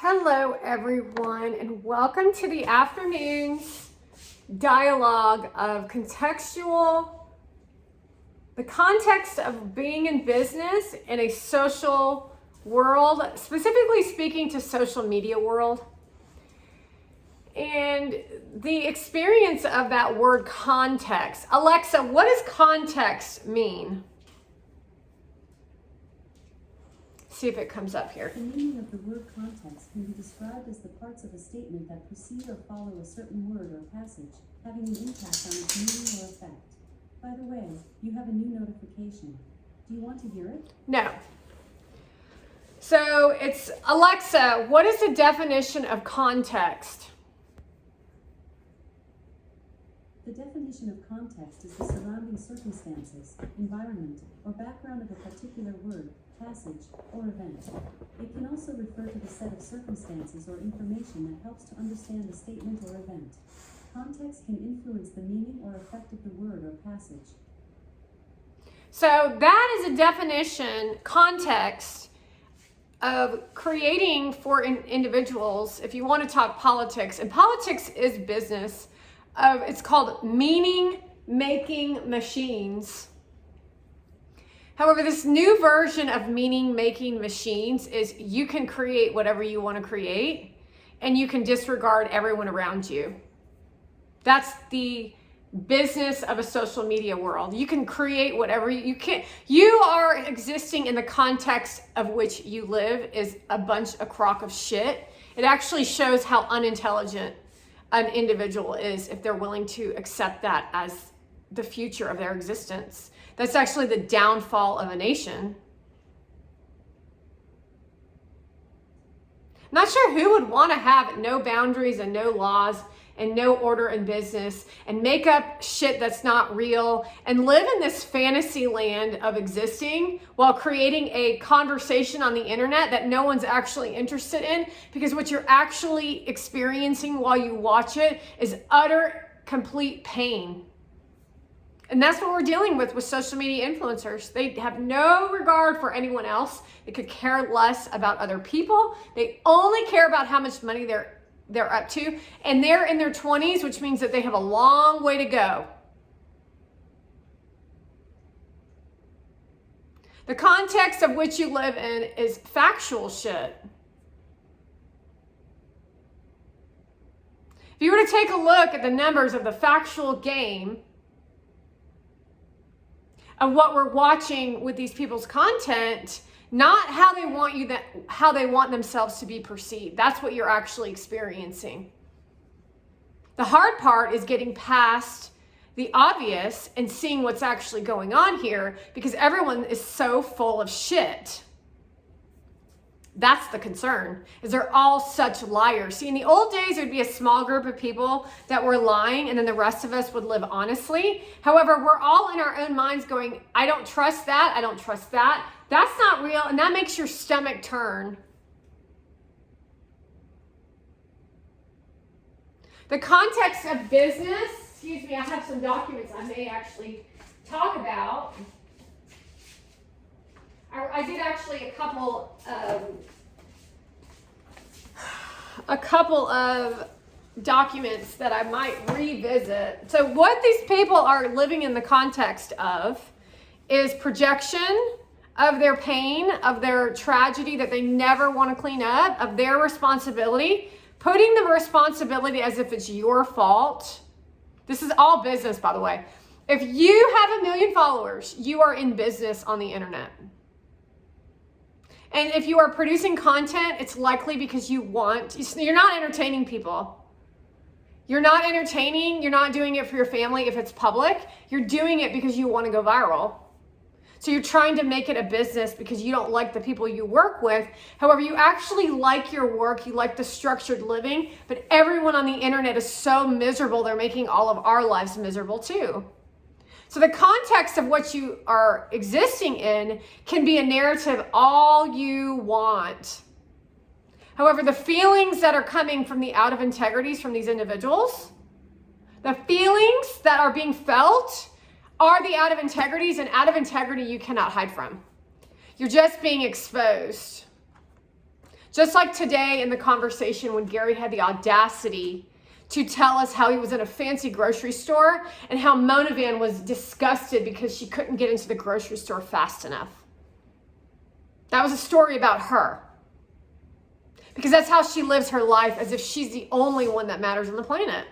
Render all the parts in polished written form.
Hello, everyone, and welcome to the afternoon's dialogue of the context of being in business in a social world, specifically speaking to social media world, and the experience of that word context. Alexa, what does context mean? See if it comes up here. The meaning of the word context can be described as the parts of a statement that precede or follow a certain word or passage, having an impact on its meaning or effect. By the way, you have a new notification. Do you want to hear it? No. So it's, Alexa, what is the definition of context? The definition of context is the surrounding circumstances, environment, or background of a particular word, passage, or event. It can also refer to the set of circumstances or information that helps to understand a statement or event. Context can influence the meaning or effect of the word or passage. So that is a definition, context, of creating for individuals, if you want to talk politics, and politics is business, it's called meaning-making machines. However, this new version of meaning-making machines is you can create whatever you want to create, and you can disregard everyone around you. That's the business of a social media world. You can create whatever you can. You are existing in the context of which you live is a crock of shit. It actually shows how unintelligent an individual is if they're willing to accept that as the future of their existence. That's actually the downfall of a nation. I'm not sure who would want to have no boundaries and no laws and no order in business and make up shit that's not real and live in this fantasy land of existing while creating a conversation on the internet that no one's actually interested in, because what you're actually experiencing while you watch it is utter, complete pain. And that's what we're dealing with social media influencers. They have no regard for anyone else. They could care less about other people. They only care about how much money they're up to. And they're in their 20s, which means that they have a long way to go. The context of which you live in is factual shit. If you were to take a look at the numbers of the factual game of what we're watching with these people's content, not how they want themselves to be perceived. That's what you're actually experiencing. The hard part is getting past the obvious and seeing what's actually going on here, because everyone is so full of shit. That's the concern, is they're all such liars. See, in the old days, there'd be a small group of people that were lying, and then the rest of us would live honestly. However, we're all in our own minds going, I don't trust that, I don't trust that. That's not real, and that makes your stomach turn. The context of business, excuse me, I have some documents I may actually talk about. I did actually a couple of documents that I might revisit. So what these people are living in the context of is projection of their pain, of their tragedy that they never want to clean up, of their responsibility, putting the responsibility as if it's your fault. This is all business, by the way. If you have 1 million followers, you are in business on the internet. And if you are producing content, it's likely because you're not entertaining people. You're not entertaining, you're not doing it for your family if it's public. You're doing it because you want to go viral. So you're trying to make it a business because you don't like the people you work with. However, you actually like your work, you like the structured living, but everyone on the internet is so miserable, they're making all of our lives miserable too. So the context of what you are existing in can be a narrative all you want. However, the feelings that are coming from the out of integrities from these individuals, the feelings that are being felt are the out of integrities, and out of integrity you cannot hide from. You're just being exposed. Just like today in the conversation when Gary had the audacity to tell us how he was in a fancy grocery store and how Mona Van was disgusted because she couldn't get into the grocery store fast enough. That was a story about her. Because that's how she lives her life, as if she's the only one that matters on the planet.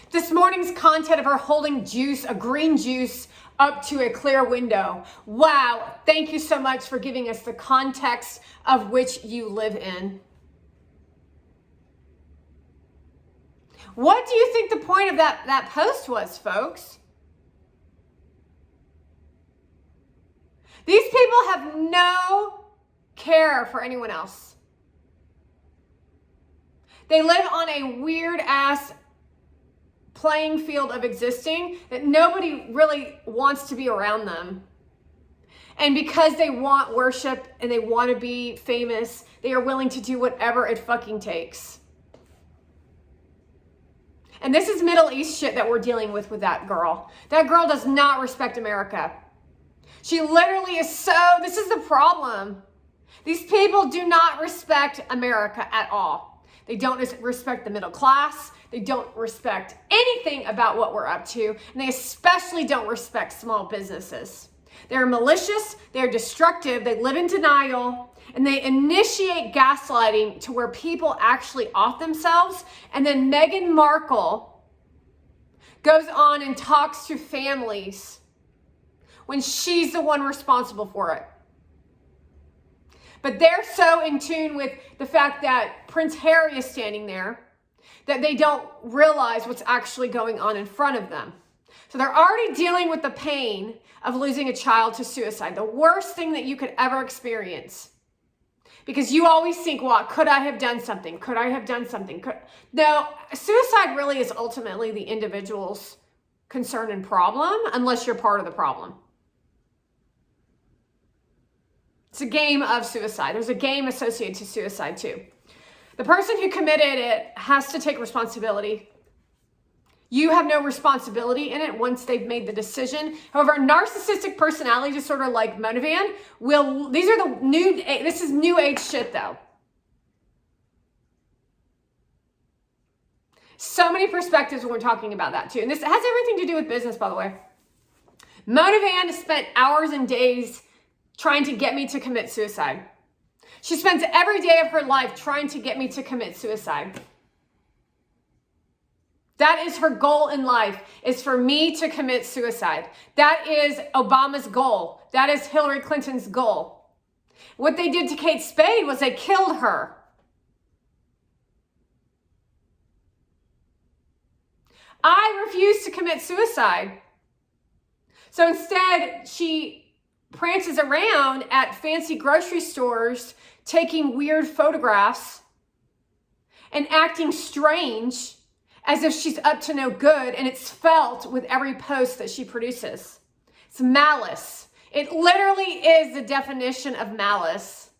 This morning's content of her holding juice, a green juice, up to a clear window. Wow, thank you so much for giving us the context of which you live in. What do you think the point of that post was, folks? These people have no care for anyone else. They live on a weird ass playing field of existing that nobody really wants to be around them. And because they want worship and they want to be famous, they are willing to do whatever it fucking takes. And this is Middle East shit that we're dealing with that girl. That girl does not respect America. She literally is this is the problem. These people do not respect America at all. They don't respect the middle class. They don't respect anything about what we're up to. And they especially don't respect small businesses. They're malicious. They're destructive. They live in denial. And they initiate gaslighting to where people actually off themselves. And then Meghan Markle goes on and talks to families when she's the one responsible for it. But they're so in tune with the fact that Prince Harry is standing there that they don't realize what's actually going on in front of them. So they're already dealing with the pain of losing a child to suicide, the worst thing that you could ever experience. Because you always think, well, could I have done something? Could I have done something? No, suicide really is ultimately the individual's concern and problem, unless you're part of the problem. It's a game of suicide. There's a game associated to suicide too. The person who committed it has to take responsibility. You have no responsibility in it once they've made the decision. However, a narcissistic personality disorder like Mona Van this is new age shit though. So many perspectives when we're talking about that too. And this has everything to do with business, by the way. Mona Van spent hours and days trying to get me to commit suicide. She spends every day of her life trying to get me to commit suicide. That is her goal in life, is for me to commit suicide. That is Obama's goal. That is Hillary Clinton's goal. What they did to Kate Spade was they killed her. I refuse to commit suicide. So instead, she prances around at fancy grocery stores, taking weird photographs and acting strange as if she's up to no good, and it's felt with every post that she produces. It's malice. It literally is the definition of malice.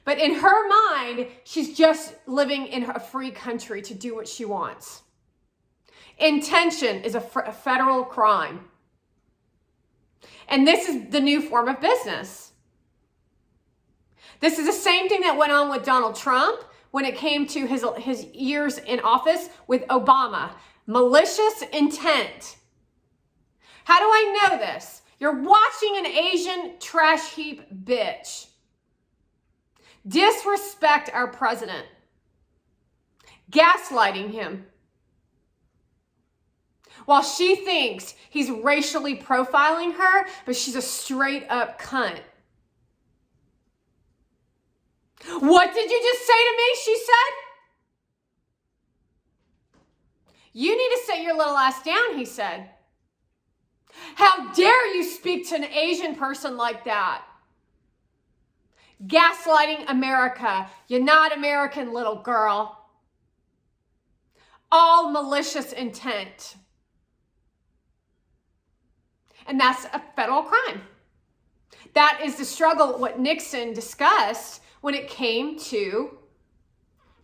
But in her mind, she's just living in a free country to do what she wants. Intention is a federal crime. And this is the new form of business. This is the same thing that went on with Donald Trump when it came to his years in office with Obama. Malicious intent. How do I know this? You're watching an Asian trash heap bitch disrespect our president, gaslighting him, while she thinks he's racially profiling her, but she's a straight up cunt. What did you just say to me? She said. You need to sit your little ass down, he said. How dare you speak to an Asian person like that? Gaslighting America. You're not American, little girl. All malicious intent. And that's a federal crime. That is the struggle, what Nixon discussed when it came to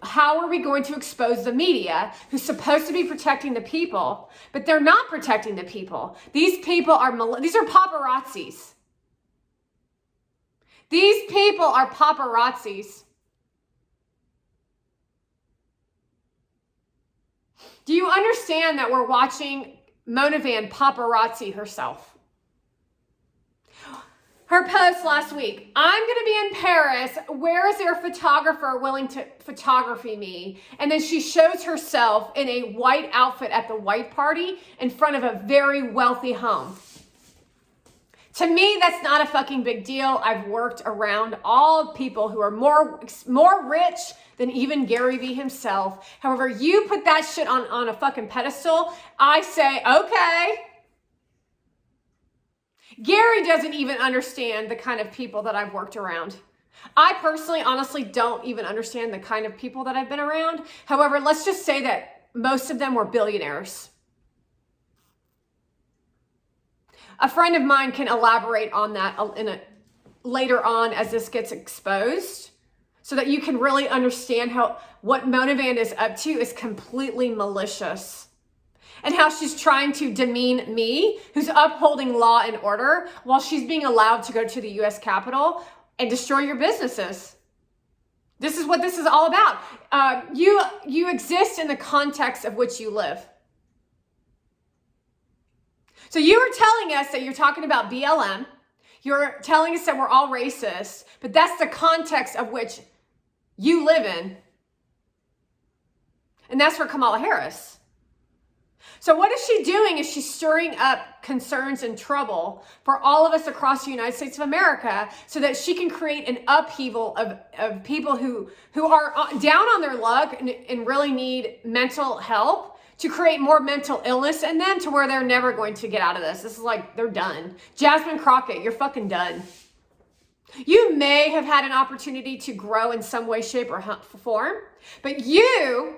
how are we going to expose the media who's supposed to be protecting the people, but they're not protecting the people. These people are, these are paparazzis. These people are paparazzis. Do you understand that we're watching Mona Van paparazzi herself? Her post last week, I'm going to be in Paris. Where is there a photographer willing to photography me? And then she shows herself in a white outfit at the white party in front of a very wealthy home. To me, that's not a fucking big deal. I've worked around all people who are more rich than even Gary Vee himself. However, you put that shit on a fucking pedestal, I say, okay. Gary doesn't even understand the kind of people that I've worked around. I personally, honestly, don't even understand the kind of people that I've been around. However, let's just say that most of them were billionaires. A friend of mine can elaborate on that later on as this gets exposed, so that you can really understand how what Mona Van is up to is completely malicious. And how she's trying to demean me, who's upholding law and order, while she's being allowed to go to the U.S. Capitol and destroy your businesses. This is what this is all about. You exist in the context of which you live. So you are telling us that you're talking about BLM. You're telling us that we're all racist, but that's the context of which you live in. And that's for Kamala Harris. So what is she doing? Is she's stirring up concerns and trouble for all of us across the United States of America so that she can create an upheaval of people who are down on their luck and really need mental help, to create more mental illness in them to where they're never going to get out of this. This is like, they're done. Jasmine Crockett, you're fucking done. You may have had an opportunity to grow in some way, shape, or form, but you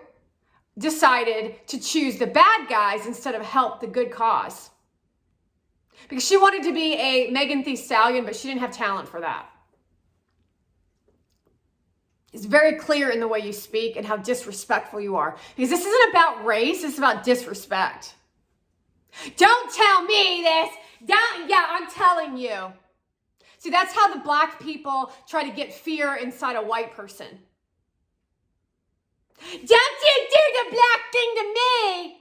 decided to choose the bad guys instead of help the good cause. Because she wanted to be a Megan Thee Stallion, but she didn't have talent for that. It's very clear in the way you speak and how disrespectful you are. Because this isn't about race, it's about disrespect. Don't tell me this. I'm telling you. See, that's how the black people try to get fear inside a white person. Don't you do the black thing to me.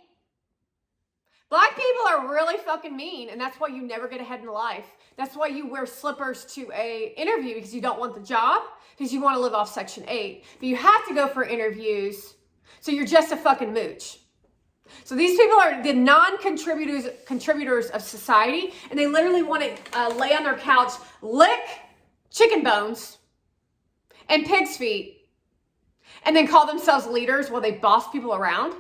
Black people are really fucking mean, and that's why you never get ahead in life. That's why you wear slippers to a interview, because you don't want the job, because you want to live off Section 8. But you have to go for interviews, so you're just a fucking mooch. So these people are the contributors of society, and they literally want to lay on their couch, lick chicken bones and pig's feet, and then call themselves leaders while they boss people around,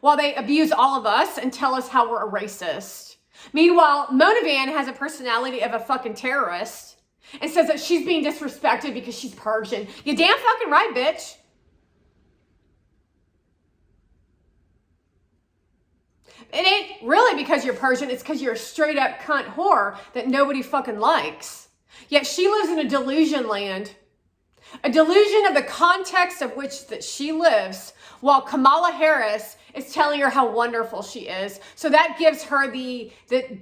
while they abuse all of us and tell us how we're a racist. Meanwhile, Mona Van has a personality of a fucking terrorist and says that she's being disrespected because she's Persian. You damn fucking right, bitch. It ain't really because you're Persian, it's because you're a straight up cunt whore that nobody fucking likes. Yet she lives in a delusion land. A delusion of the context of which that she lives, while Kamala Harris is telling her how wonderful she is. So that gives her the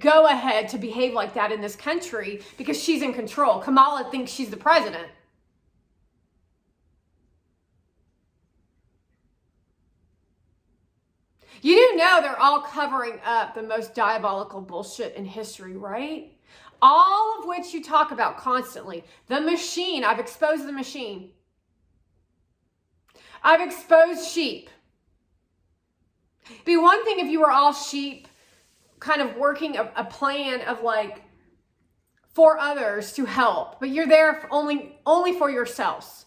go ahead to behave like that in this country because she's in control. Kamala thinks she's the president. You do know they're all covering up the most diabolical bullshit in history, right? All of which you talk about constantly. The machine. I've exposed the machine. I've exposed sheep. It'd be one thing if you were all sheep, kind of working a plan of like for others to help, but you're there only for yourselves.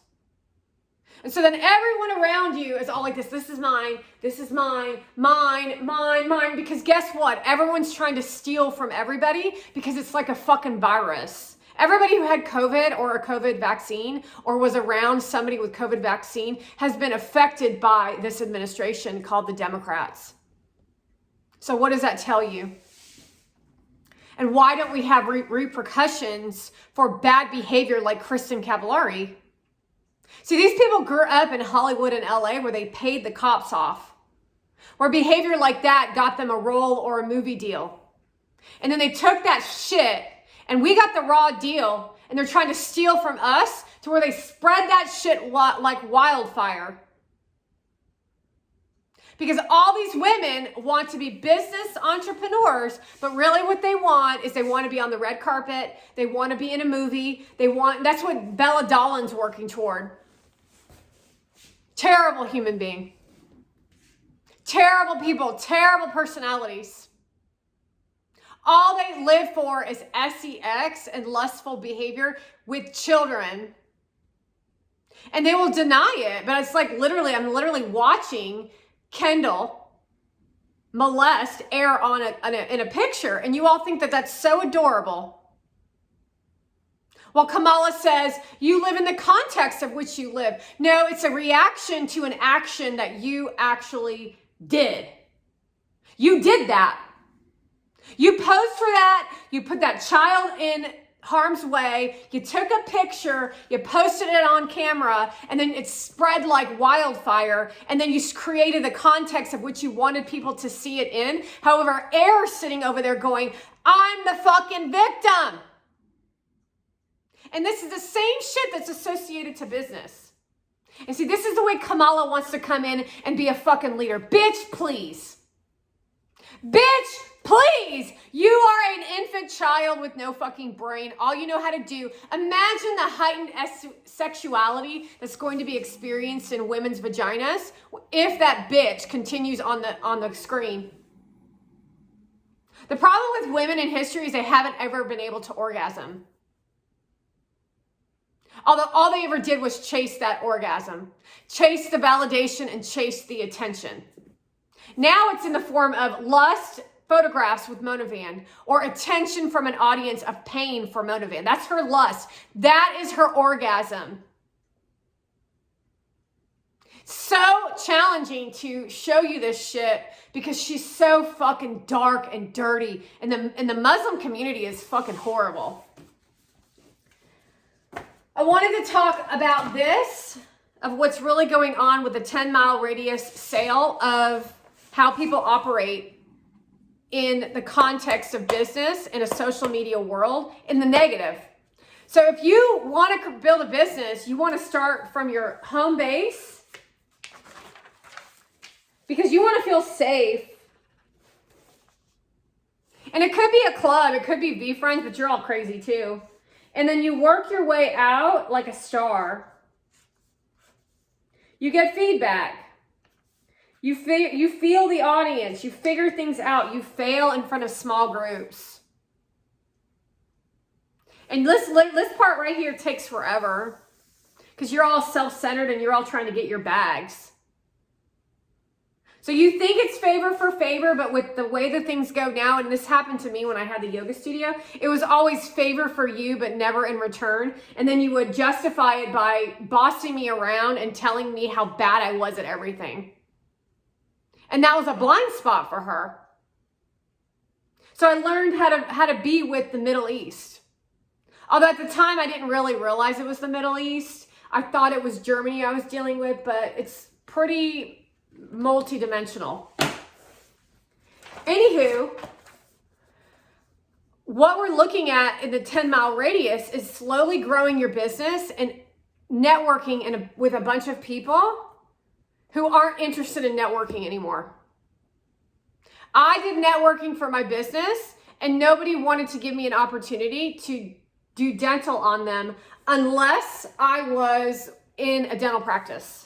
And so then everyone around you is all like this is mine, mine, because guess what? Everyone's trying to steal from everybody because it's like a fucking virus. Everybody who had COVID or a COVID vaccine or was around somebody with COVID vaccine has been affected by this administration called the Democrats. So what does that tell you? And why don't we have repercussions for bad behavior like Kristen Cavallari? See, these people grew up in Hollywood and LA where they paid the cops off, where behavior like that got them a role or a movie deal. And then they took that shit and we got the raw deal And they're trying to steal from us to where they spread that shit like wildfire. Because all these women want to be business entrepreneurs, but really what they want is they want to be on the red carpet. They want to be in a movie. That's what Bella Dolin's working toward. Terrible human being. Terrible people, terrible personalities. All they live for is sex and lustful behavior with children. And they will deny it, but it's like I'm literally watching Kendall molest air in a picture, and you all think that that's so adorable. Well, Kamala says, you live in the context of which you live. No, it's a reaction to an action that you actually did. You did that. You posed for that. You put that child in harm's way. You took a picture. You posted it on camera. And then it spread like wildfire. And then you created the context of which you wanted people to see it in. However, Air's sitting over there going, I'm the fucking victim. And this is the same shit that's associated to business. And see, this is the way Kamala wants to come in and be a fucking leader. Bitch, please. Bitch, please. You are an infant child with no fucking brain. All you know how to do. Imagine the heightened sexuality that's going to be experienced in women's vaginas if that bitch continues on the screen. The problem with women in history is they haven't ever been able to orgasm. Although all they ever did was chase that orgasm, chase the validation, and chase the attention. Now it's in the form of lust photographs with Mona Van, or attention from an audience of pain for Mona Van. That's her lust. That is her orgasm. So challenging to show you this shit because she's so fucking dark and dirty, and the Muslim community is fucking horrible. I wanted to talk about this, of what's really going on with the 10-mile radius sale, of how people operate in the context of business in a social media world in the negative. So if you want to build a business, you want to start from your home base because you want to feel safe. And it could be a club, it could be VeeFriends, but you're all crazy too. And then you work your way out like a star. You get feedback. You feel the audience. You figure things out. You fail in front of small groups. And this part right here takes forever because you're all self-centered and you're all trying to get your bags. So you think it's favor for favor, but with the way that things go now, and this happened to me when I had the yoga studio, it was always favor for you, but never in return. And then you would justify it by bossing me around and telling me how bad I was at everything. And that was a blind spot for her. So I learned how to be with the Middle East. Although at the time I didn't really realize it was the Middle East. I thought it was Germany I was dealing with, but it's pretty multi-dimensional. Anywho, what we're looking at in the 10-mile radius is slowly growing your business and networking with a bunch of people who aren't interested in networking anymore. I did networking for my business and nobody wanted to give me an opportunity to do dental on them unless I was in a dental practice.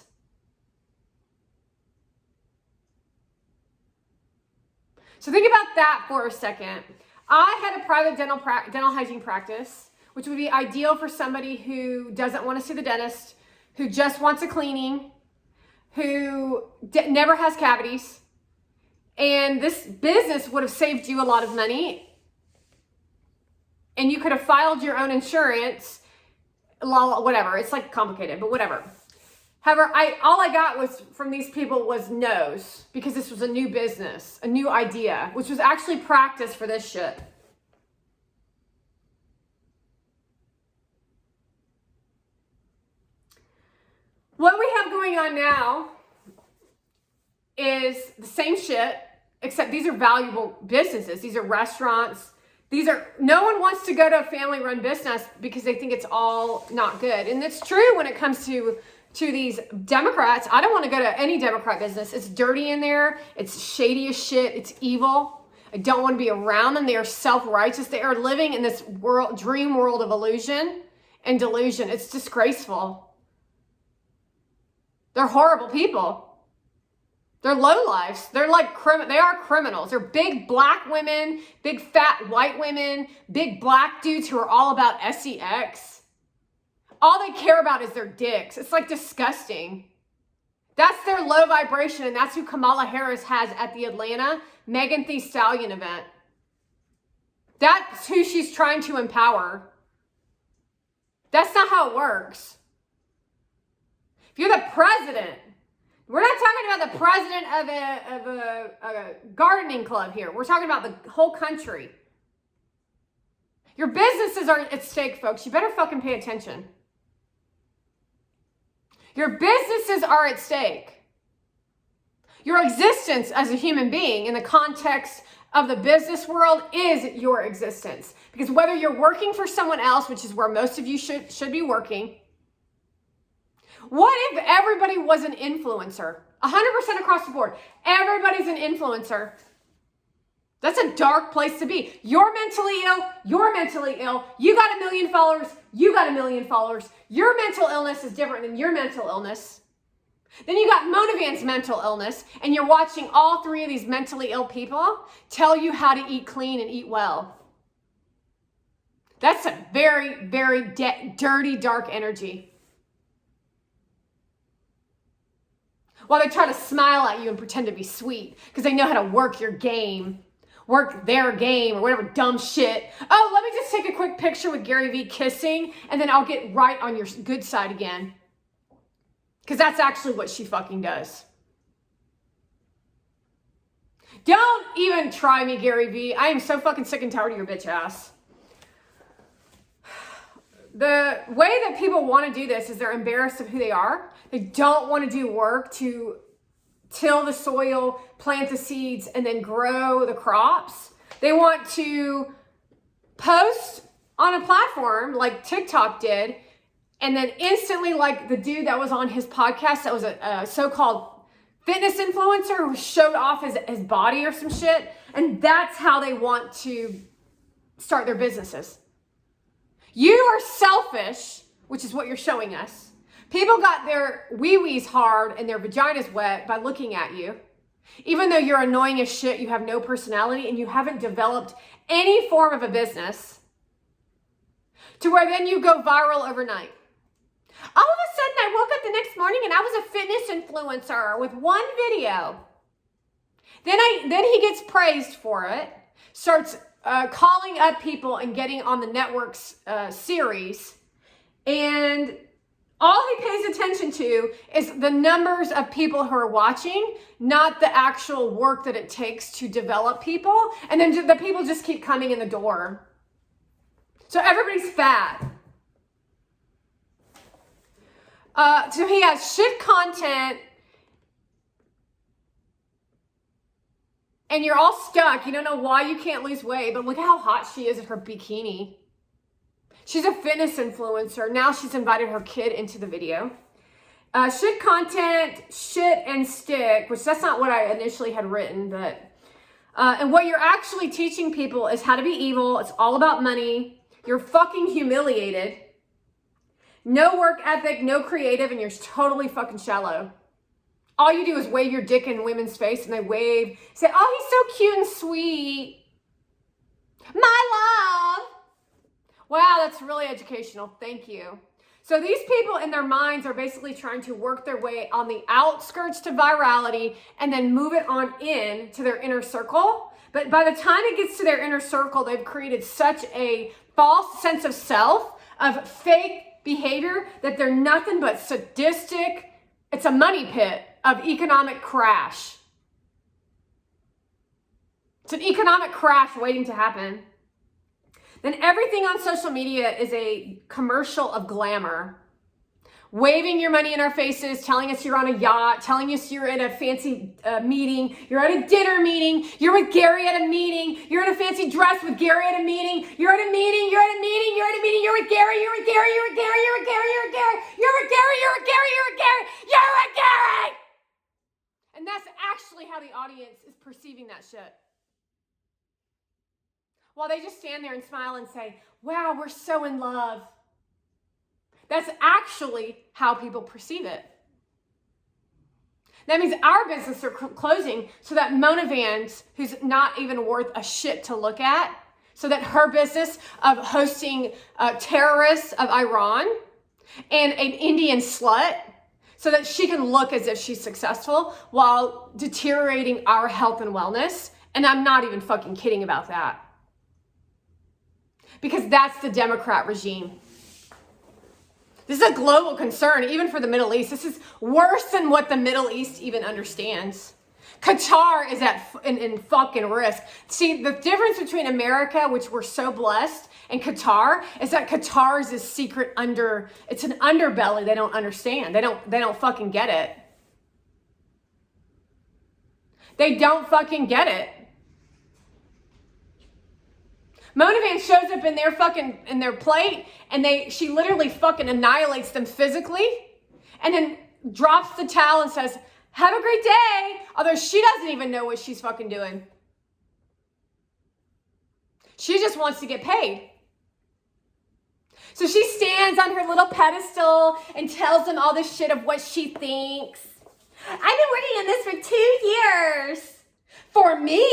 So think about that for a second. I had a private dental hygiene practice, which would be ideal for somebody who doesn't want to see the dentist, who just wants a cleaning, who never has cavities. And this business would have saved you a lot of money. And you could have filed your own insurance, whatever. It's like complicated, but whatever. However, all I got was from these people was no's because this was a new business, a new idea, which was actually practice for this shit. What we have going on now is the same shit, except these are valuable businesses. These are restaurants. No one wants to go to a family-run business because they think it's all not good. And it's true when it comes to these Democrats. I don't want to go to any Democrat business. It's dirty in there. It's shady as shit. It's evil. I don't want to be around them. They are self-righteous. They are living in this dream world of illusion and delusion. It's disgraceful. They're horrible people. They're lowlifes. They're like they are criminals. They're big black women, big fat white women, big black dudes who are all about sex. All they care about is their dicks. It's like disgusting. That's their low vibration, and that's who Kamala Harris has at the Atlanta Megan Thee Stallion event. That's who she's trying to empower. That's not how it works. If you're the president, we're not talking about the president of a gardening club here. We're talking about the whole country. Your businesses are at stake, folks. You better fucking pay attention. Your businesses are at stake. Your existence as a human being in the context of the business world is your existence. Because whether you're working for someone else, which is where most of you should be working, what if everybody was an influencer? 100% across the board. Everybody's an influencer. That's a dark place to be. You're mentally ill. You're mentally ill. You got 1 million followers. You got 1 million followers. Your mental illness is different than your mental illness. Then you got Motivan's mental illness, and you're watching all 3 of these mentally ill people tell you how to eat clean and eat well. That's a very, very dirty, dark energy. While they try to smile at you and pretend to be sweet because they know how to work your game, work their game, or whatever dumb shit. Oh, let me just take a quick picture with Gary Vee kissing, and then I'll get right on your good side again. Because that's actually what she fucking does. Don't even try me, Gary Vee. I am so fucking sick and tired of your bitch ass. The way that people want to do this is they're embarrassed of who they are. They don't want to do work to till the soil, plant the seeds, and then grow the crops. They want to post on a platform like TikTok did, and then instantly, like the dude that was on his podcast that was a so-called fitness influencer who showed off his body or some shit, and that's how they want to start their businesses. You are selfish, which is what you're showing us. People got their wee-wees hard and their vaginas wet by looking at you. Even though you're annoying as shit, you have no personality, and you haven't developed any form of a business to where then you go viral overnight. All of a sudden, I woke up the next morning and I was a fitness influencer with one video. Then he gets praised for it, starts calling up people and getting on the network's series, and all he pays attention to is the numbers of people who are watching, not the actual work that it takes to develop people. And then the people just keep coming in the door. So everybody's fat. So he has shit content, and you're all stuck. You don't know why you can't lose weight, but look how hot she is in her bikini. She's a fitness influencer. Now she's invited her kid into the video. Shit content, shit and stick, which that's not what I initially had written, but and what you're actually teaching people is how to be evil. It's all about money. You're fucking humiliated. No work ethic, no creative, and you're totally fucking shallow. All you do is wave your dick in women's face, and they wave, say, oh, he's so cute and sweet. My love. Wow, that's really educational. Thank you. So these people in their minds are basically trying to work their way on the outskirts to virality and then move it on in to their inner circle. But by the time it gets to their inner circle, they've created such a false sense of self, of fake behavior, that they're nothing but sadistic. It's a money pit of economic crash. It's an economic crash waiting to happen. Then everything on social media is a commercial of glamour. waving your money in our faces, telling us you're on a yacht, telling us you're in a fancy meeting, you're at a dinner meeting, you're with Gary at a meeting, you're in a fancy dress with Gary at a meeting, you're at a meeting, you're at a meeting, you're at a meeting, you're with Gary, you're with Gary, you're with Gary, you're with Gary, you're with Gary, you're with Gary, you're with Gary, you're with Gary, you're with Gary! And that's actually how the audience is perceiving that shit. While they just stand there and smile and say, wow, we're so in love. That's actually how people perceive it. That means our business are closing so that Mona Vans, who's not even worth a shit to look at, so that her business of hosting terrorists of Iran and an Indian slut, so that she can look as if she's successful while deteriorating our health and wellness. And I'm not even fucking kidding about that. Because that's the Democrat regime. This is a global concern, even for the Middle East. This is worse than what the Middle East even understands. Qatar is in fucking risk. See, the difference between America, which we're so blessed, and Qatar is that Qatar is this secret it's an underbelly they don't understand. They don't fucking get it. They don't fucking get it. Mona Van shows up in their plate, and she literally fucking annihilates them physically, and then drops the towel and says, have a great day. Although she doesn't even know what she's fucking doing. She just wants to get paid. So she stands on her little pedestal and tells them all this shit of what she thinks. I've been working on this for 2 years for me,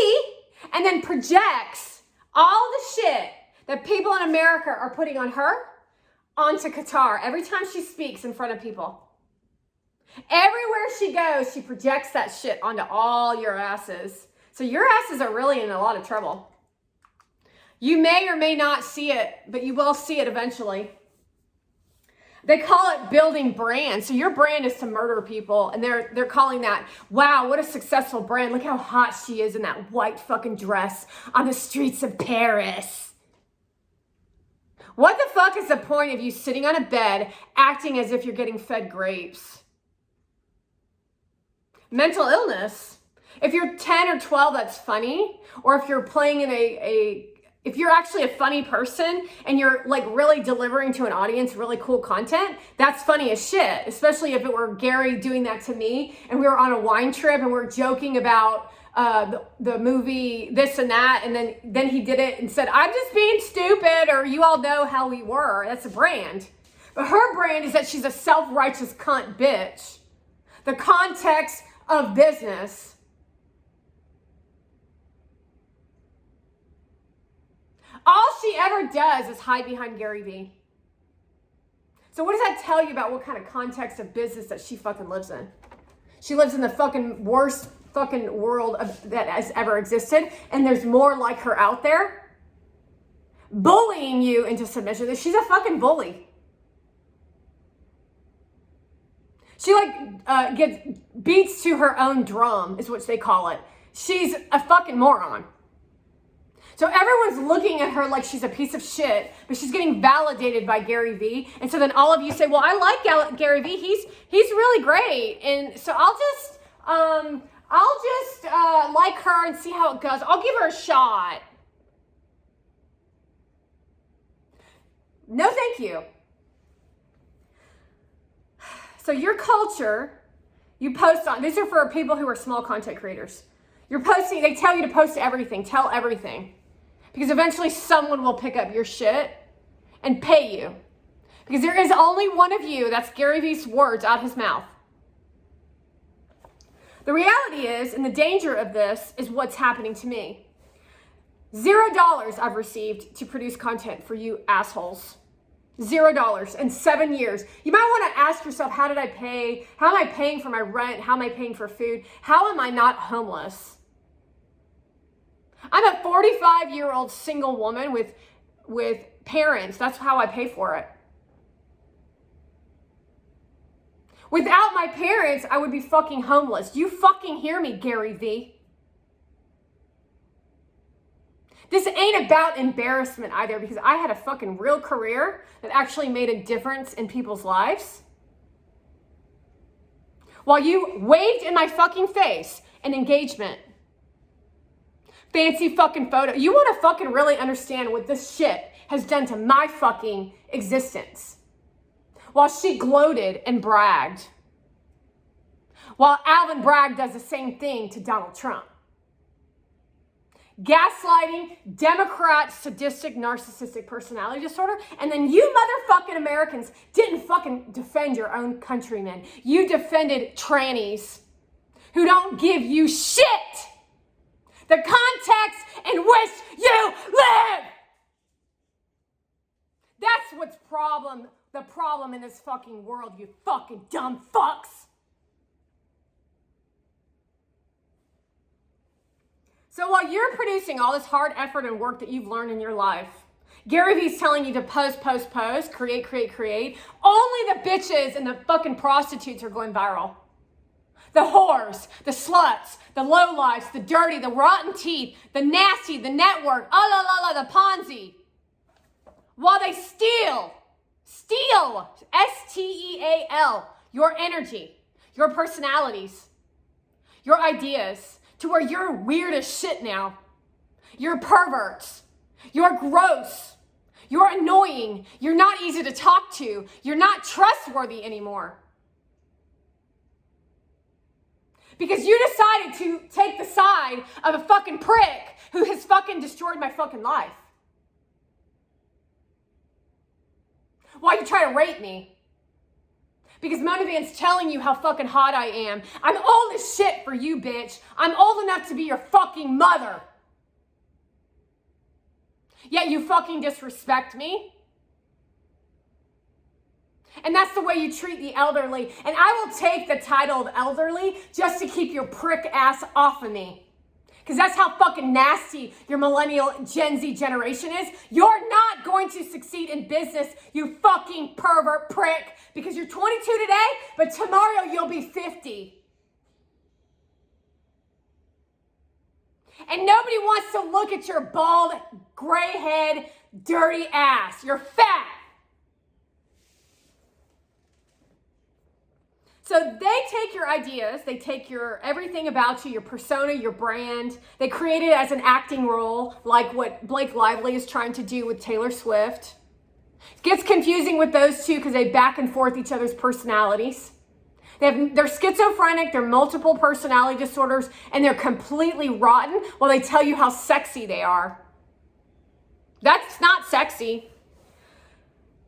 and then projects all the shit that people in America are putting on her onto Qatar every time she speaks in front of people. Everywhere she goes, she projects that shit onto all your asses. So your asses are really in a lot of trouble. You may or may not see it, but you will see it eventually. They call it building brand. So your brand is to murder people, and they're calling that, wow, what a successful brand. Look how hot she is in that white fucking dress on the streets of Paris. What the fuck is the point of you sitting on a bed acting as if you're getting fed grapes? Mental illness. If you're 10 or 12, that's funny. Or if you're playing in if you're actually a funny person and you're like really delivering to an audience really cool content, that's funny as shit. Especially if it were Gary doing that to me and we were on a wine trip and we're joking about the movie this and that, and then he did it and said, I'm just being stupid, or you all know how we were. That's a brand. But her brand is that she's a self-righteous cunt bitch. The context of business. All she ever does is hide behind Gary Vee. So what does that tell you about what kind of context of business that she fucking lives in? She lives in the fucking worst fucking world that has ever existed, and there's more like her out there bullying you into submission. She's a fucking bully. She gets beats to her own drum is what they call it. She's a fucking moron. So everyone's looking at her like she's a piece of shit, but she's getting validated by Gary Vee. And so then all of you say, well, I like Gary Vee. He's really great. And so I'll just like her and see how it goes. I'll give her a shot. No, thank you. So your culture, you post on, these are for people who are small content creators. You're posting, they tell you to post everything, tell everything. Because eventually someone will pick up your shit and pay you. Because there is only one of you, that's Gary Vee's words out his mouth. The reality is, and the danger of this is what's happening to me. $0 I've received to produce content for you assholes. $0 in 7 years. You might want to ask yourself, how did I pay? How am I paying for my rent? How am I paying for food? How am I not homeless? I'm a 45-year-old single woman with parents. That's how I pay for it. Without my parents, I would be fucking homeless. You fucking hear me, Gary Vee. This ain't about embarrassment either, because I had a fucking real career that actually made a difference in people's lives. while you waved in my fucking face an engagement. Fancy fucking photo. You want to fucking really understand what this shit has done to my fucking existence. While she gloated and bragged. While Alvin Bragg does the same thing to Donald Trump. Gaslighting, Democrat, sadistic, narcissistic personality disorder. And then you motherfucking Americans didn't fucking defend your own countrymen. You defended trannies who don't give you shit. The context in which you live. That's what's the problem in this fucking world, you fucking dumb fucks. So while you're producing all this hard effort and work that you've learned in your life, Gary Vee's telling you to post, create. Only the bitches and the fucking prostitutes are going viral. The whores, the sluts, the lowlifes, the dirty, the rotten teeth, the nasty, the network, the Ponzi. While they steal, S-T-E-A-L, your energy, your personalities, your ideas, to where you're weird as shit now. You're perverts. You're gross. You're annoying. You're not easy to talk to. You're not trustworthy anymore. Because you decided to take the side of a fucking prick who has fucking destroyed my fucking life. Why you try to rape me? Because Mona Van's telling you how fucking hot I am. I'm old as shit for you, bitch. I'm old enough to be your fucking mother. Yet you fucking disrespect me. And that's the way you treat the elderly. And I will take the title of elderly just to keep your prick ass off of me. Because that's how fucking nasty your millennial Gen Z generation is. You're not going to succeed in business, you fucking pervert prick. Because you're 22 today, but tomorrow you'll be 50. And nobody wants to look at your bald, gray head, dirty ass. You're fat. So they take your ideas, they take your everything about you, your persona, your brand. They create it as an acting role, like what Blake Lively is trying to do with Taylor Swift. It gets confusing with those two because they back and forth each other's personalities. They're schizophrenic, they're multiple personality disorders, and they're completely rotten while they tell you how sexy they are. That's not sexy.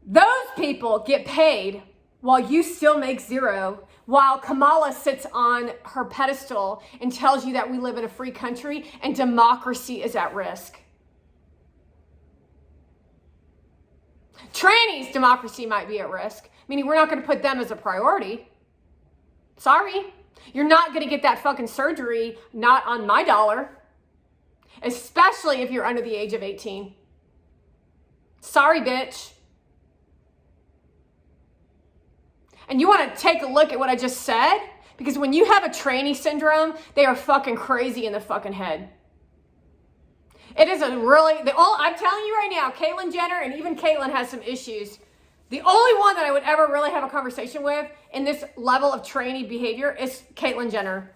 Those people get paid while you still make zero, while Kamala sits on her pedestal and tells you that we live in a free country and democracy is at risk. Trannies' democracy might be at risk, meaning we're not going to put them as a priority. Sorry. You're not going to get that fucking surgery, not on my dollar, especially if you're under the age of 18. Sorry, bitch. And you want to take a look at what I just said? Because when you have a tranny syndrome, they are fucking crazy in the fucking head. It is a really, I'm telling you right now, Caitlyn Jenner and even Caitlyn has some issues. The only one that I would ever really have a conversation with in this level of tranny behavior is Caitlyn Jenner.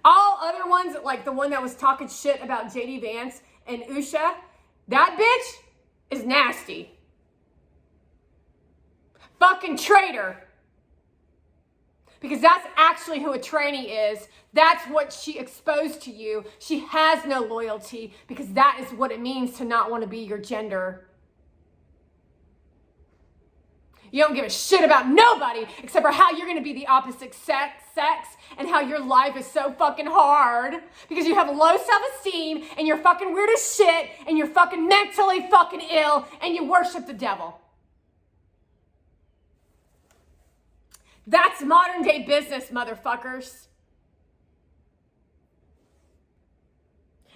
All other ones, like the one that was talking shit about JD Vance and Usha, that bitch is nasty. Fucking traitor. Because that's actually who a tranny is. That's what she exposed to you. She has no loyalty because that is what it means to not want to be your gender. You don't give a shit about nobody except for how you're going to be the opposite sex and how your life is so fucking hard because you have low self-esteem and you're fucking weird as shit and you're fucking mentally fucking ill and you worship the devil. That's modern day business, motherfuckers.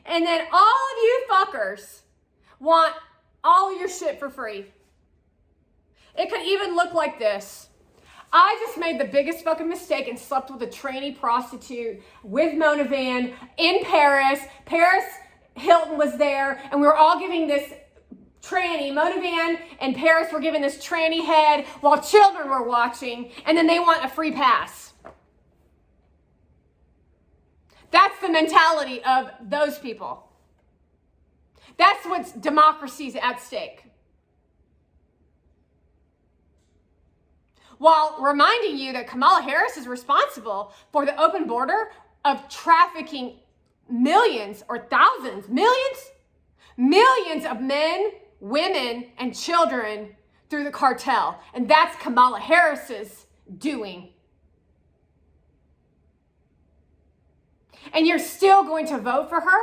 And then all of you fuckers want all of your shit for free. It could even look like this. I just made the biggest fucking mistake and slept with a trainee prostitute with Mona Van in Paris. Paris Hilton was there, and we were all giving this tranny, Mona Van and Paris were giving this tranny head while children were watching, and then they want a free pass. That's the mentality of those people. That's what's democracy's at stake. While reminding you that Kamala Harris is responsible for the open border of trafficking millions or thousands, millions of men, women, and children through the cartel. And that's Kamala Harris's doing. And you're still going to vote for her?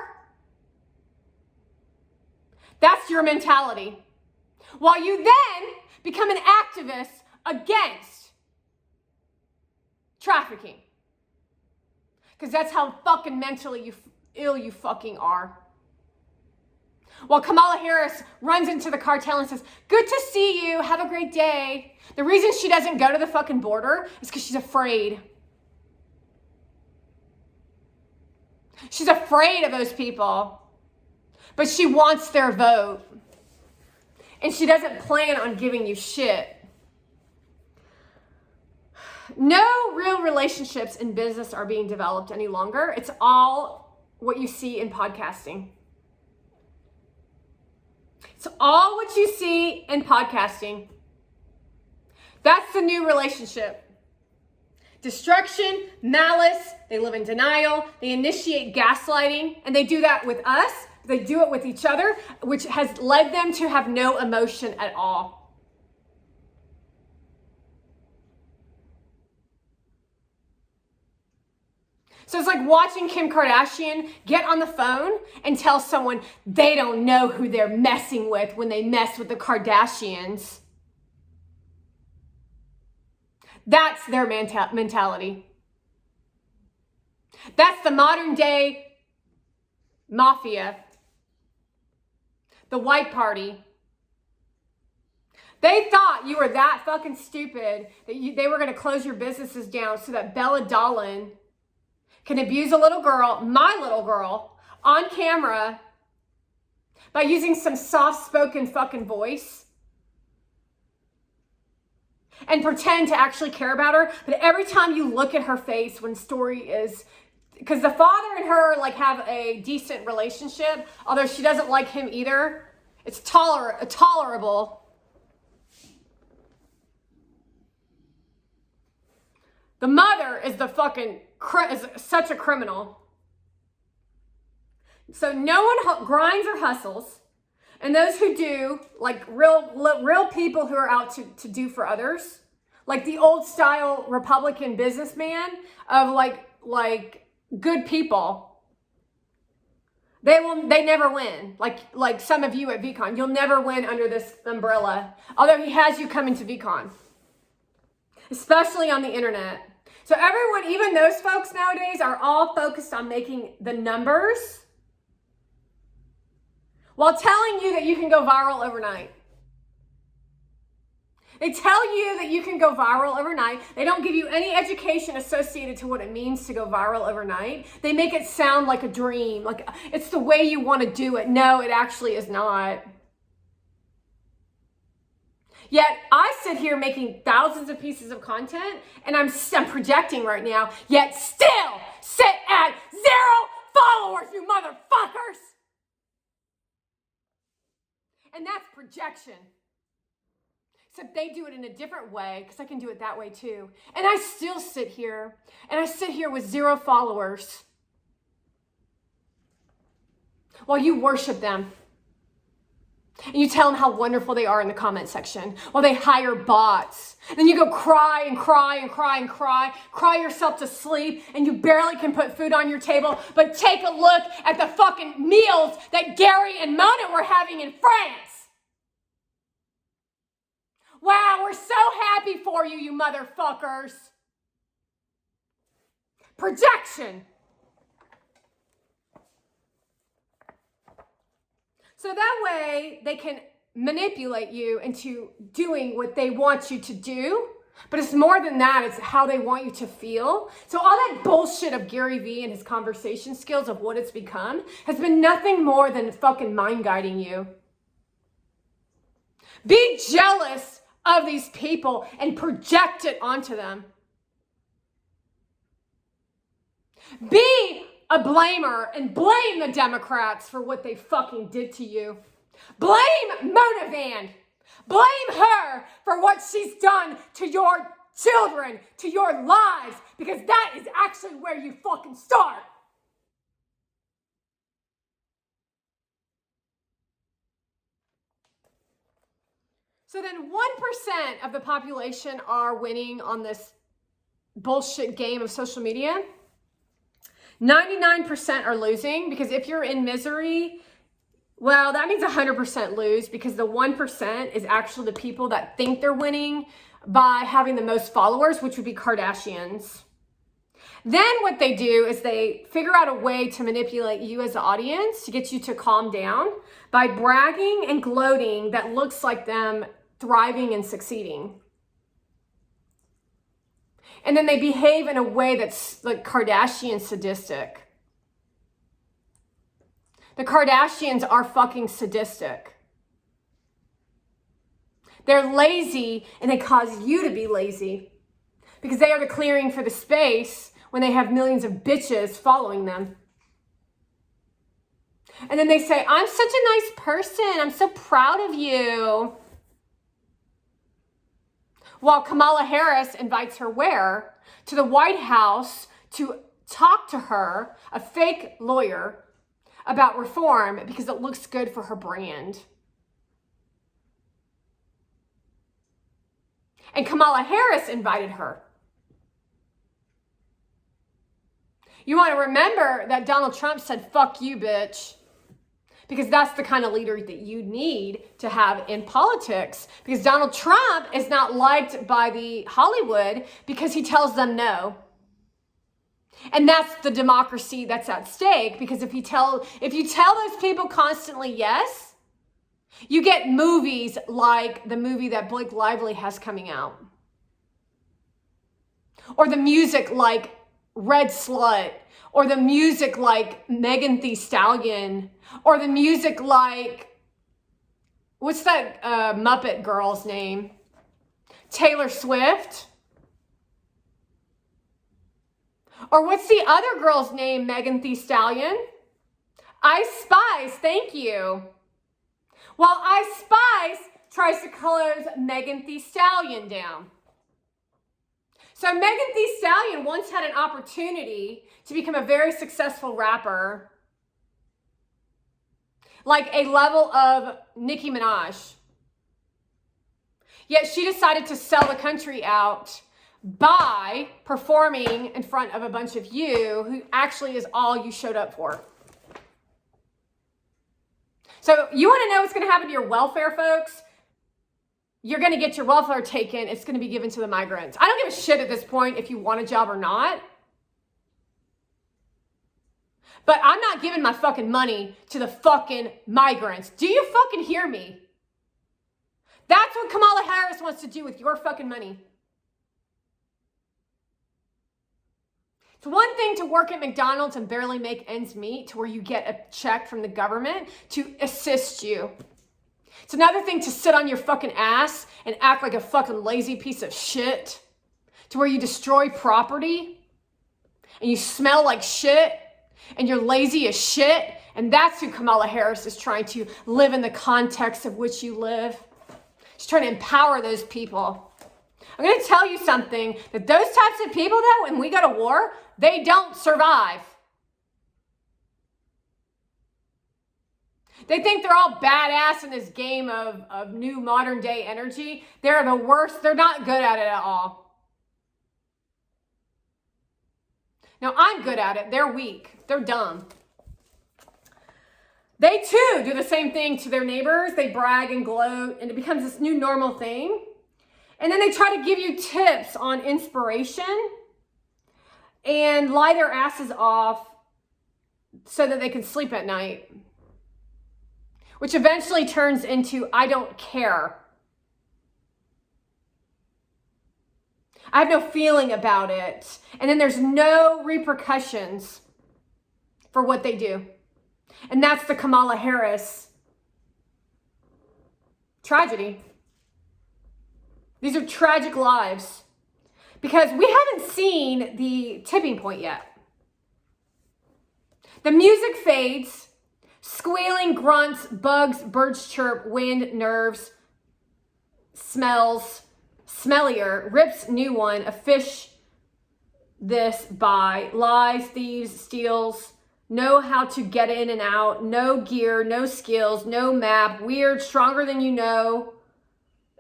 That's your mentality. While you then become an activist against trafficking. Because that's how fucking mentally ill you fucking are. While Kamala Harris runs into the cartel and says, good to see you, have a great day. The reason she doesn't go to the fucking border is because she's afraid. She's afraid of those people. But she wants their vote. And she doesn't plan on giving you shit. No real relationships in business are being developed any longer. It's all what you see in podcasting. It's all what you see in podcasting. That's the new relationship. Destruction, malice, they live in denial, they initiate gaslighting, and they do that with us. They do it with each other, which has led them to have no emotion at all. So it's like watching Kim Kardashian get on the phone and tell someone they don't know who they're messing with when they mess with the Kardashians. That's their mentality. That's the modern day mafia. The white party. They thought you were that fucking stupid that they were going to close your businesses down so that Bella Dolan can abuse a little girl, my little girl, on camera by using some soft-spoken fucking voice and pretend to actually care about her. But every time you look at her face when Story is, because the father and her like have a decent relationship, although she doesn't like him either. It's tolerable. The mother is the fucking is such a criminal. So no one grinds or hustles, and those who do, like real people who are out to do for others, like the old style Republican businessman of like good people. They never win. Like some of you at VCon, you'll never win under this umbrella. Although he has you coming to VCon, especially on the internet. So everyone, even those folks nowadays, are all focused on making the numbers while telling you that you can go viral overnight. They tell you that you can go viral overnight. They don't give you any education associated to what it means to go viral overnight. They make it sound like a dream, like it's the way you want to do it. No, it actually is not. Yet I sit here making thousands of pieces of content, and I'm projecting right now, yet still sit at 0 followers, you motherfuckers. And that's projection. Except they do it in a different way, because I can do it that way too. And I still sit here, and I sit here with 0 followers while you worship them. And you tell them how wonderful they are in the comment section while they hire bots. Then you go cry and cry and cry and cry yourself to sleep, and you barely can put food on your table. But take a look at the fucking meals that Gary and Mona were having in France. Wow, we're so happy for you, you motherfuckers. Projection. So that way they can manipulate you into doing what they want you to do. But it's more than that. It's how they want you to feel. So all that bullshit of Gary Vee and his conversation skills of what it's become has been nothing more than fucking mind guiding you. Be jealous of these people and project it onto them. Be a blamer and blame the Democrats for what they fucking did to you. Blame Mona Van. Blame her for what she's done to your children, to your lives, because that is actually where you fucking start. So then 1% of the population are winning on this bullshit game of social media. 99% are losing, because if you're in misery, well, that means 100% lose, because the 1% is actually the people that think they're winning by having the most followers, which would be Kardashians. Then what they do is they figure out a way to manipulate you as the audience to get you to calm down by bragging and gloating that looks like them thriving and succeeding. And then they behave in a way that's like Kardashian sadistic. The Kardashians are fucking sadistic. They're lazy, and they cause you to be lazy because they are the clearing for the space when they have millions of bitches following them. And then they say, I'm such a nice person. I'm so proud of you. While Kamala Harris invites her where? To the White House to talk to her, a fake lawyer, about reform because it looks good for her brand. And Kamala Harris invited her. You want to remember that Donald Trump said, fuck you, bitch. Because that's the kind of leader that you need to have in politics. Because Donald Trump is not liked by the Hollywood because he tells them no. And that's the democracy that's at stake. Because if you tell those people constantly yes, you get movies like the movie that Blake Lively has coming out. Or the music like Red Slut. Or the music like Megan Thee Stallion. Or the music like, what's that Muppet girl's name? Taylor Swift. Or what's the other girl's name, Megan Thee Stallion? Ice Spice, thank you. While Ice Spice tries to close Megan Thee Stallion down. So Megan Thee Stallion once had an opportunity to become a very successful rapper, like a level of Nicki Minaj. Yet she decided to sell the country out by performing in front of a bunch of you who actually is all you showed up for. So you want to know what's going to happen to your welfare, folks? You're going to get your welfare taken. It's going to be given to the migrants. I don't give a shit at this point if you want a job or not. But I'm not giving my fucking money to the fucking migrants. Do you fucking hear me? That's what Kamala Harris wants to do with your fucking money. It's one thing to work at McDonald's and barely make ends meet to where you get a check from the government to assist you. It's another thing to sit on your fucking ass and act like a fucking lazy piece of shit to where you destroy property and you smell like shit and you're lazy as shit. And that's who Kamala Harris is trying to live in the context of which you live. She's trying to empower those people. I'm going to tell you something, that those types of people, though, when we go to war, they don't survive. They think they're all badass in this game of new modern day energy. They're the worst. They're not good at it at all. Now, I'm good at it. They're weak. They're dumb. They, too, do the same thing to their neighbors. They brag and gloat, and it becomes this new normal thing. And then they try to give you tips on inspiration and lie their asses off so that they can sleep at night. Which eventually turns into, I don't care. I have no feeling about it. And then there's no repercussions for what they do. And that's the Kamala Harris tragedy. These are tragic lives. Because we haven't seen the tipping point yet. The music fades. Squealing, grunts, bugs, birds chirp, wind, nerves, smells, smellier, rips new one, a fish this by, lies, thieves, steals, know how to get in and out, no gear, no skills, no map, weird, stronger than you know.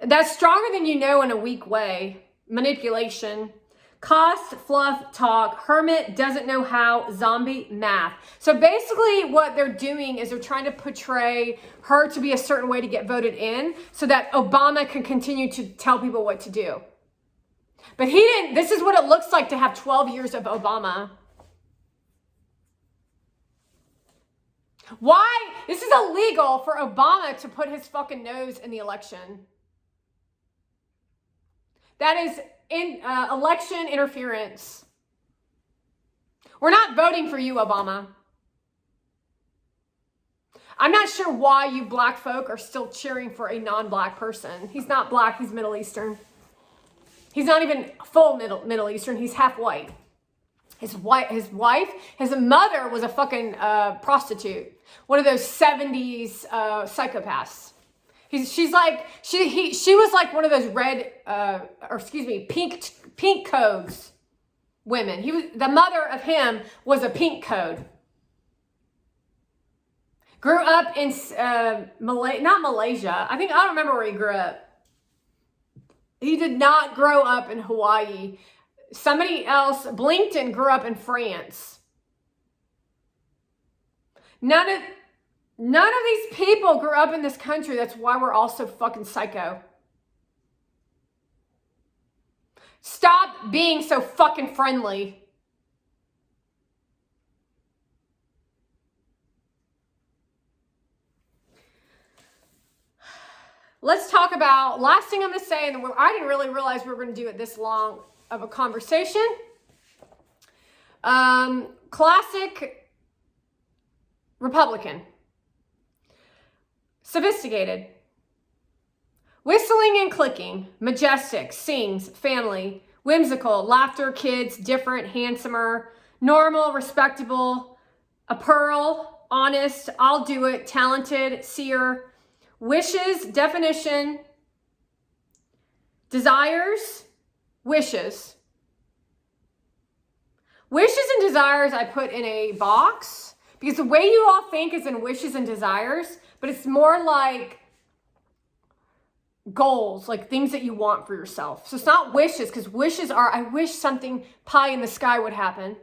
That's stronger than you know in a weak way. Manipulation. Cost, fluff, talk, hermit, doesn't know how, zombie, math. So basically what they're doing is they're trying to portray her to be a certain way to get voted in so that Obama can continue to tell people what to do. But he didn't, this is what it looks like to have 12 years of Obama. Why? This is illegal for Obama to put his fucking nose in the election. That is election interference. We're not voting for you, Obama. I'm not sure why you black folk are still cheering for a non-black person. He's not black, he's Middle Eastern. He's not even full Middle Eastern, he's half white. His mother was a fucking prostitute. One of those 70s psychopaths. She was like one of those pink codes women. The mother of him was a pink code. Grew up in not Malaysia. I don't remember where he grew up. He did not grow up in Hawaii. Somebody else, Blinkton, grew up in France. None of these people grew up in this country. That's why we're all so fucking psycho. Stop being so fucking friendly. Let's talk about, last thing I'm going to say, and I didn't really realize we were going to do it this long of a conversation. Classic Republican. Sophisticated. Whistling and clicking. Majestic. Sings. Family. Whimsical. Laughter. Kids. Different. Handsomer. Normal. Respectable. A pearl. Honest. I'll do it. Talented. Seer. Wishes. Definition. Desires. Wishes. Wishes and desires I put in a box because the way you all think is in wishes and desires, but it's more like goals, like things that you want for yourself. So it's not wishes, because wishes are, I wish something pie in the sky would happen.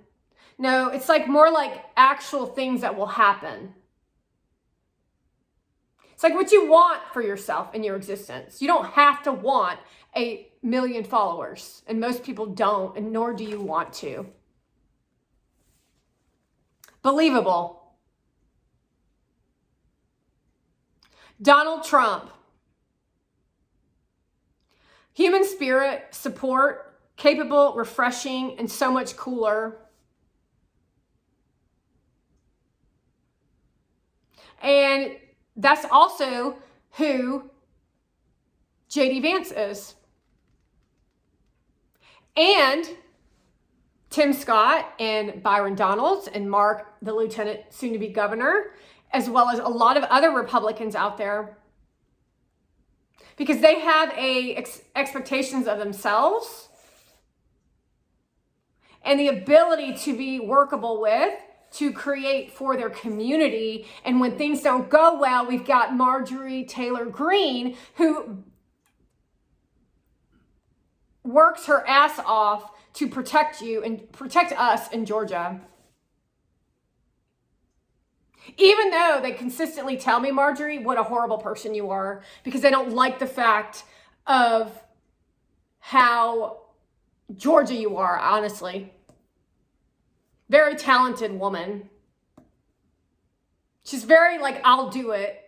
No, it's like more like actual things that will happen. It's like what you want for yourself in your existence. You don't have to want 1 million followers, and most people don't, and nor do you want to. Believable. Donald Trump. Human spirit, support, capable, refreshing, and so much cooler. And that's also who J.D. Vance is. And Tim Scott and Byron Donalds and Mark, the lieutenant, soon to be governor, as well as a lot of other Republicans out there, because they have expectations of themselves and the ability to be workable with, to create for their community. And when things don't go well, we've got Marjorie Taylor Greene, who works her ass off to protect you and protect us in Georgia. Even though they consistently tell me, Marjorie, what a horrible person you are, because they don't like the fact of how Georgia you are, honestly. Very talented woman. She's very like, I'll do it.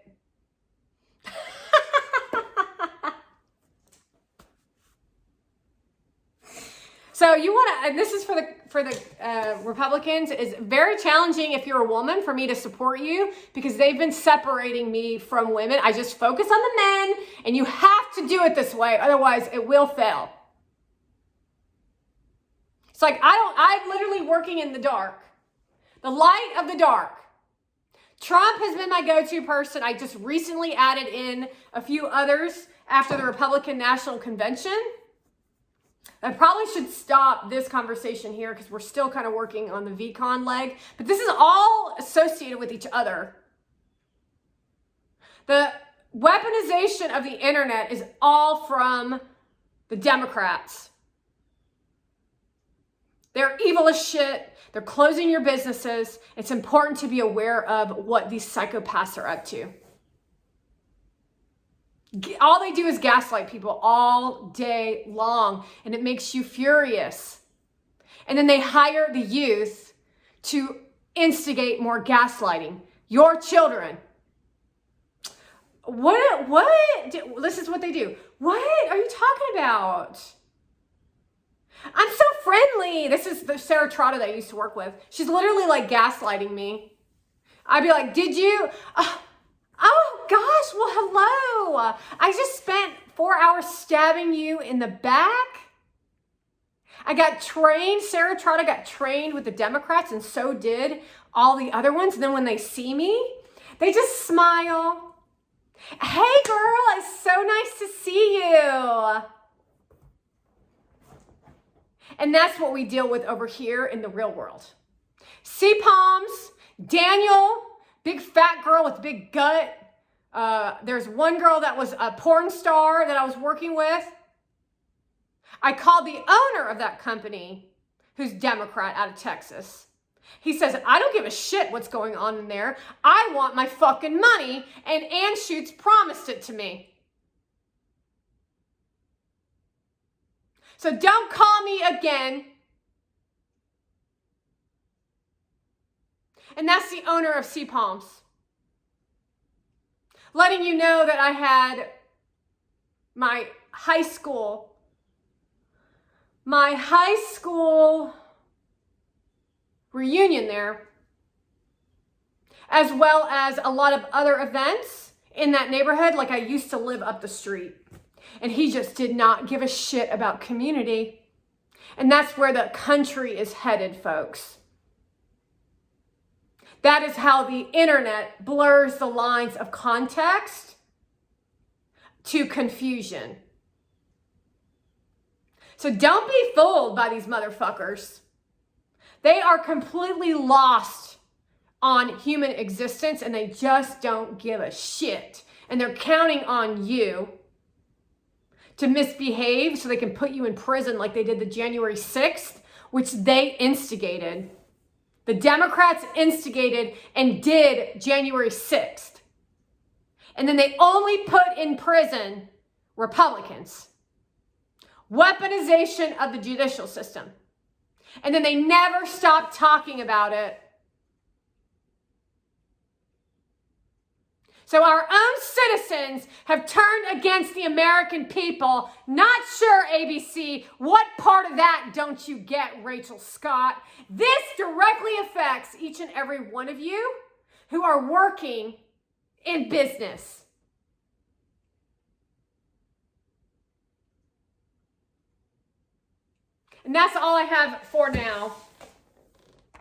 So you want to, and this is for the Republicans, is very challenging if you're a woman for me to support you, because they've been separating me from women. I just focus on the men, and you have to do it this way, otherwise it will fail. It's like I'm literally working in the dark. the light of the dark. Trump has been my go-to person. I just recently added in a few others after the Republican National Convention. I probably should stop this conversation here because we're still kind of working on the VCon leg, but this is all associated with each other. The weaponization of the internet is all from the Democrats. They're evil as shit. They're closing your businesses. It's important to be aware of what these psychopaths are up to. All they do is gaslight people all day long, and it makes you furious. And then they hire the youth to instigate more gaslighting. Your children. This is what they do. What are you talking about? I'm so friendly. This is the Sarah Trotta that I used to work with. She's literally like gaslighting me. I'd be like, did you? Oh gosh, well, hello. I just spent 4 hours stabbing you in the back. I got trained. Sarah Trotta got trained with the Democrats, and so did all the other ones. And then when they see me, they just smile. Hey girl, it's so nice to see you. And that's what we deal with over here in the real world. CPOMs, Daniel, big fat girl with big gut. There's one girl that was a porn star that I was working with. I called the owner of that company, who's Democrat out of Texas. He says, I don't give a shit what's going on in there. I want my fucking money, and Anschutz promised it to me. So don't call me again. And that's the owner of CPOMs. Letting you know that I had my high school reunion there, as well as a lot of other events in that neighborhood. Like, I used to live up the street, and he just did not give a shit about community. And that's where the country is headed, folks. That is how the internet blurs the lines of context to confusion. So don't be fooled by these motherfuckers. They are completely lost on human existence, and they just don't give a shit. And they're counting on you to misbehave so they can put you in prison like they did the January 6th, which they instigated. The Democrats instigated and did January 6th. And then they only put in prison Republicans. Weaponization of the judicial system. And then they never stopped talking about it. So our own citizens have turned against the American people. Not sure, ABC, what part of that don't you get, Rachel Scott? This directly affects each and every one of you who are working in business. And that's all I have for now.